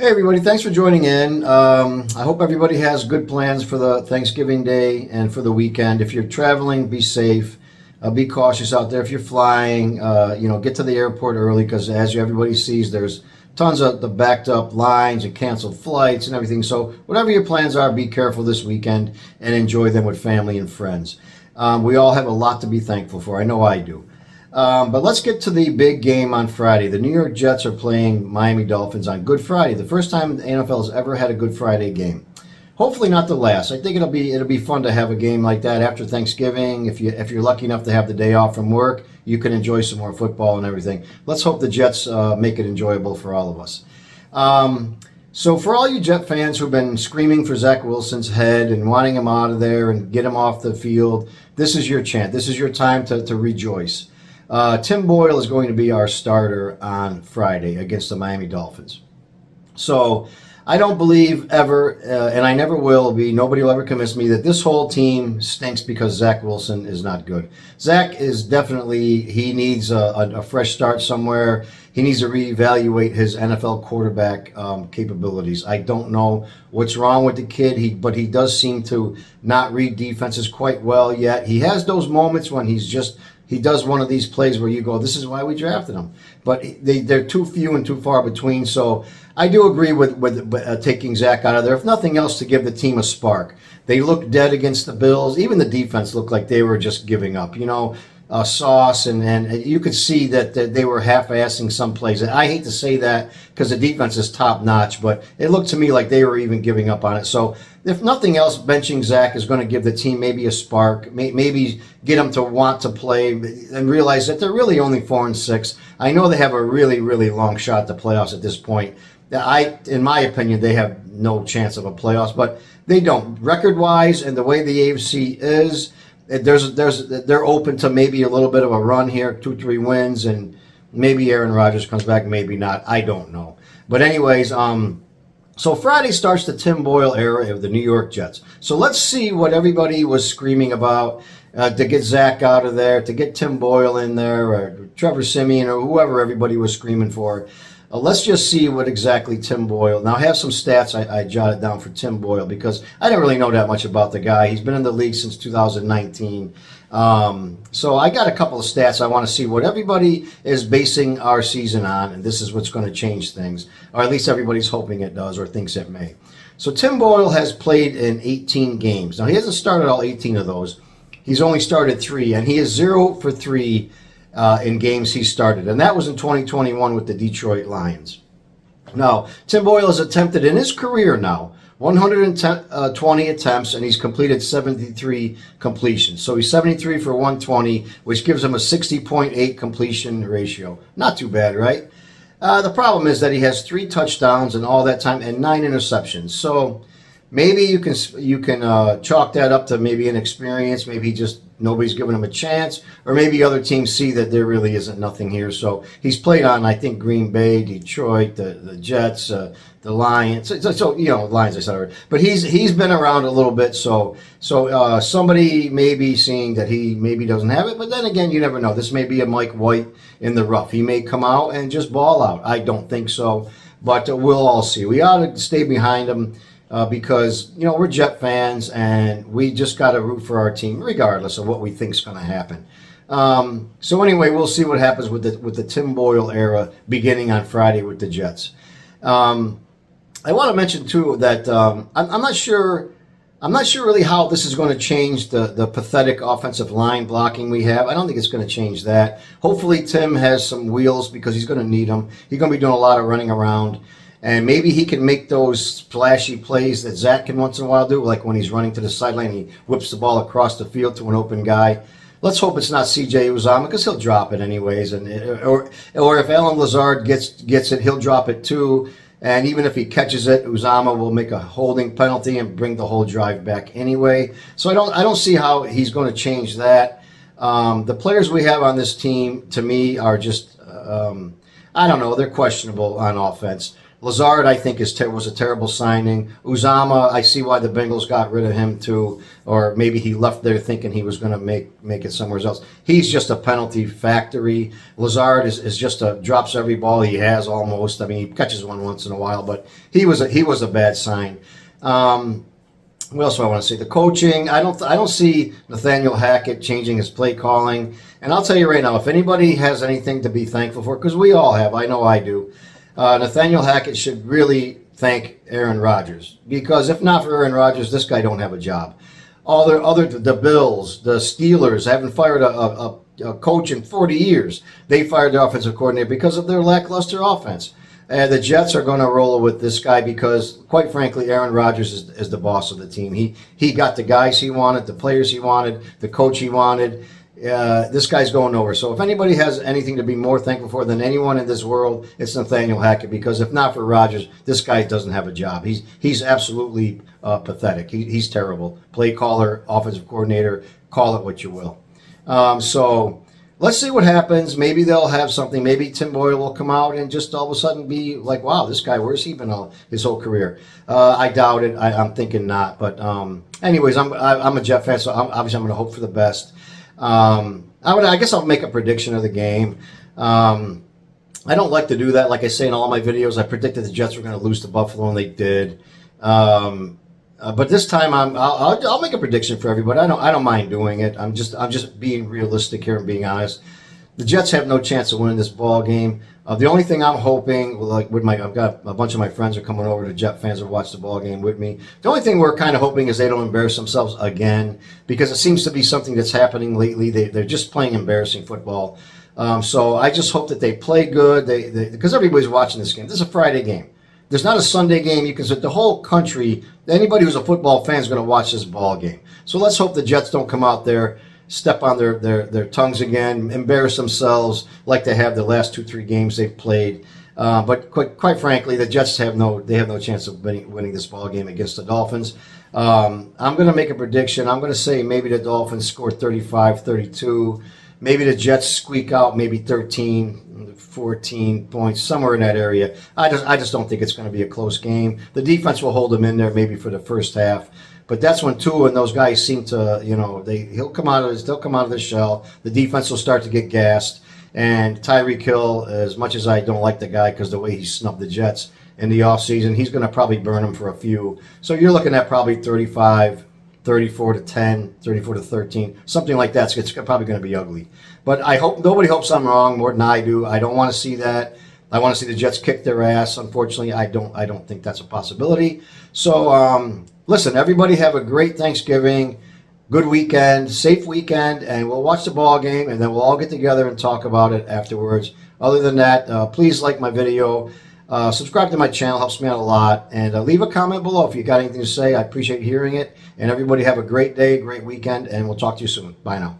Hey everybody, thanks for joining in. I hope everybody has good plans for the Thanksgiving Day and for the weekend. If you're traveling, be safe. Be cautious out there. If you're flying, get to the airport early because as everybody sees, there's tons of the backed up lines and canceled flights and everything. So whatever your plans are, be careful this weekend and enjoy them with family and friends. We all have a lot to be thankful for. I know I do. But let's get to the big game on Friday. The New York Jets are playing Miami Dolphins on Good Friday. The first time the NFL has ever had a Good Friday game. Hopefully not the last. I think it'll be fun to have a game like that after Thanksgiving. If you're lucky enough to have the day off from work, you can enjoy some more football and everything. Let's hope the Jets make it enjoyable for all of us. So for all you Jet fans who've been screaming for Zach Wilson's head and wanting him out of there and get him off the field, this is your chance. This is your time to rejoice. Tim Boyle is going to be our starter on Friday against the Miami Dolphins. So I don't believe ever, and I never will be, nobody will ever convince me that this whole team stinks because Zach Wilson is not good. Zach is definitely, he needs a fresh start somewhere. He needs to reevaluate his NFL quarterback capabilities. I don't know what's wrong with the kid, but he does seem to not read defenses quite well yet. He has those moments when he does one of these plays where you go, this is why we drafted him. But they're too few and too far between. So I do agree with taking Zach out of there, if nothing else, to give the team a spark. They looked dead against the Bills. Even the defense looked like they were just giving up. Sauce, and you could see that they were half-assing some plays. And I hate to say that because the defense is top-notch, but it looked to me like they were even giving up on it. So if nothing else, benching Zach is going to give the team maybe a spark, maybe get them to want to play and realize that they're really only 4-6. I know they have a really, really long shot at the playoffs at this point. In my opinion, they have no chance of a playoffs, but they don't. Record-wise and the way the AFC is, they're open to maybe a little bit of a run here, 2-3 wins, and maybe Aaron Rodgers comes back, maybe not. I don't know. But anyways, so Friday starts the Tim Boyle era of the New York Jets. So let's see what everybody was screaming about to get Zach out of there, to get Tim Boyle in there, or Trevor Siemian, or whoever everybody was screaming for. Let's just see what exactly Tim Boyle. Now, I have some stats I jotted down for Tim Boyle because I didn't really know that much about the guy. He's been in the league since 2019. So I got a couple of stats. I want to see what everybody is basing our season on, and this is what's going to change things, or at least everybody's hoping it does or thinks it may. So Tim Boyle has played in 18 games. Now, he hasn't started all 18 of those. He's only started 3, and he is 0 for 3 in games he started, and that was in 2021 with the Detroit Lions. Now, Tim Boyle has attempted in his career now 120 attempts, and he's completed 73 completions. So he's 73 for 120, which gives him a 60.8 completion ratio. Not too bad, right? The problem is that he has 3 touchdowns in all that time and 9 interceptions. So maybe you can chalk that up to maybe inexperience. Maybe nobody's giving him a chance, or maybe other teams see that there really isn't nothing here. So he's played on, I think, Green Bay, Detroit, the Jets, the Lions. So Lions I said already. But he's been around a little bit. So somebody may be seeing that he maybe doesn't have it. But then again, you never know. This may be a Mike White in the rough. He may come out and just ball out. I don't think so, but we'll all see. We ought to stay behind him. Because we're Jet fans and we just got to root for our team regardless of what we think is going to happen. So anyway, we'll see what happens with the Tim Boyle era beginning on Friday with the Jets. I want to mention too that I'm not sure really how this is going to change the pathetic offensive line blocking we have. I don't think it's going to change that. Hopefully Tim has some wheels because he's going to need them. He's going to be doing a lot of running around. And maybe he can make those flashy plays that Zach can once in a while do, like when he's running to the sideline, he whips the ball across the field to an open guy. Let's hope it's not C.J. Uzomah because he'll drop it anyways. Or if Alan Lazard gets it, he'll drop it too. And even if he catches it, Uzomah will make a holding penalty and bring the whole drive back anyway. So I don't see how he's going to change that. The players we have on this team, to me, are just, I don't know, they're questionable on offense. Lazard, I think, was a terrible signing. Uzama, I see why the Bengals got rid of him too, or maybe he left there thinking he was going to make it somewhere else. He's just a penalty factory. Lazard is just drops every ball he has almost. I mean, he catches one once in a while, but he was a bad sign. What else do I want to say? The coaching. I don't see Nathaniel Hackett changing his play calling. And I'll tell you right now, if anybody has anything to be thankful for, because we all have, I know I do. Nathaniel Hackett should really thank Aaron Rodgers, because if not for Aaron Rodgers, this guy don't have a job. The Bills, the Steelers haven't fired a coach in 40 years. They fired their offensive coordinator because of their lackluster offense. The Jets are going to roll with this guy because, quite frankly, Aaron Rodgers is the boss of the team. He got the guys he wanted, the players he wanted, the coach he wanted. This guy's going nowhere. So if anybody has anything to be more thankful for than anyone in this world, it's Nathaniel Hackett, because if not for Rodgers, this guy doesn't have a job. He's absolutely pathetic. He's terrible. Play caller, offensive coordinator, call it what you will. So let's see what happens. Maybe they'll have something. Maybe Tim Boyle will come out and just all of a sudden be like, wow, this guy, where's he been his whole career? I doubt it. I'm thinking not. But anyways, I'm a Jet fan, so obviously I'm going to hope for the best. I guess I'll make a prediction of the game. I don't like to do that. Like I say in all my videos, I predicted the Jets were going to lose to Buffalo, and they did. But this time I'll make a prediction for everybody. I don't mind doing it. I'm just being realistic here and being honest. The Jets have no chance of winning this ball game. The only thing I'm hoping, I've got a bunch of my friends are coming over to Jet fans to watch the ball game with me. The only thing we're kind of hoping is they don't embarrass themselves again, because it seems to be something that's happening lately. They're just playing embarrassing football. So I just hope that they play good. Because everybody's watching this game. This is a Friday game. There's not a Sunday game. You can say the whole country, anybody who's a football fan is going to watch this ball game. So let's hope the Jets don't come out there, step on their tongues again, embarrass themselves like they have the last 2-3 games they've played. But quite frankly, the Jets have no chance of winning this ball game against the Dolphins. I'm going to make a prediction. I'm going to say maybe the Dolphins score 35-32. Maybe the Jets squeak out maybe 13, 14 points, somewhere in that area. I just don't think it's going to be a close game. The defense will hold them in there maybe for the first half. But that's when Tua and those guys seem to, they'll come out of the shell. The defense will start to get gassed. And Tyreek Hill, as much as I don't like the guy because the way he snubbed the Jets in the offseason, he's going to probably burn them for a few. So you're looking at probably 35, 34-10, 34-13, something like that. So it's probably going to be ugly. But I hope nobody hopes I'm wrong more than I do. I don't want to see that. I want to see the Jets kick their ass. Unfortunately, I don't think that's a possibility. So listen, everybody have a great Thanksgiving, good weekend, safe weekend, and we'll watch the ball game, and then we'll all get together and talk about it afterwards. Other than that, please like my video. Subscribe to my channel, helps me out a lot. And leave a comment below if you got anything to say. I appreciate hearing it. And everybody have a great day, great weekend, and we'll talk to you soon. Bye now.